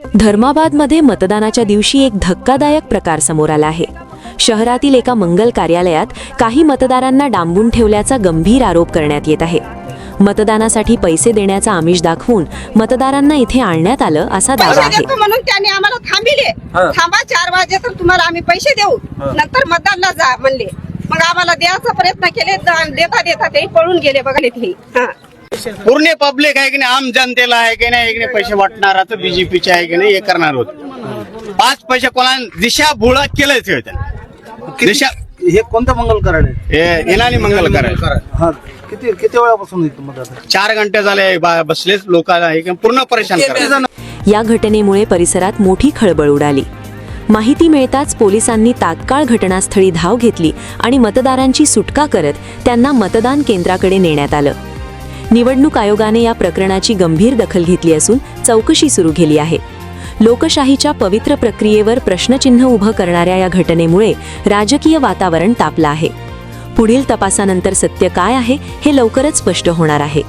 धर्माबादमध्ये मतदानाच्या दिवशी एक धक्कादायक प्रकार समोर आला आहे। शहरातील एका मंगल कार्यालयात काही मतदारांना डांबून ठेवल्याचा गंभीर आरोप करण्यात येत आहे। मतदानासाठी पैसे देण्याचा आमिष दाखवून मतदारांना इथे आणण्यात आलं असा दावा आहे। म्हणून त्यांनी आम्हाला थांबिले, थांबा 4 वाजे तर तुम्हाला आम्ही पैसे देऊ, नंतर मतदानला जा म्हणले। मग आम्हाला द्यायचा प्रयत्न केले, देता देता ते पळून गेले बघा इथे। पूर्ण पब्लिक आहे की नाही, आम जनतेला आहे की नाही, एक पैसे वाटणार आता बीजेपीचे आहे की नाही, हे करणार होत। 5 पैसे कोणा दिशाभूळ केलंच दिशा। हे कोणतं मंगल कार्ड आहे? येणारी मंगल कार्ड। हा, किती वेळापासून इथं मतदान? 4 घंटे झाले बसलेच लोकांना पूर्ण परेशान करतात। या घटनेमुळे परिसरात मोठी खळबळ उडाली। माहिती मिळताच पोलिसांनी तात्काळ घटनास्थळी धाव घेतली आणि मतदारांची सुटका करत त्यांना मतदान केंद्राकडे नेण्यात आलं। निवडणूक आयोगाने या प्रकरणाची गंभीर दखल घेतली असून चौकशी सुरू केली आहे। लोकशाहीच्या पवित्र प्रक्रियेवर प्रश्नचिन्ह उभं करणाऱ्या या घटनेमुळे राजकीय वातावरण तापलं आहे। पुढील तपासानंतर सत्य काय आहे हे लवकरच स्पष्ट होणार आहे।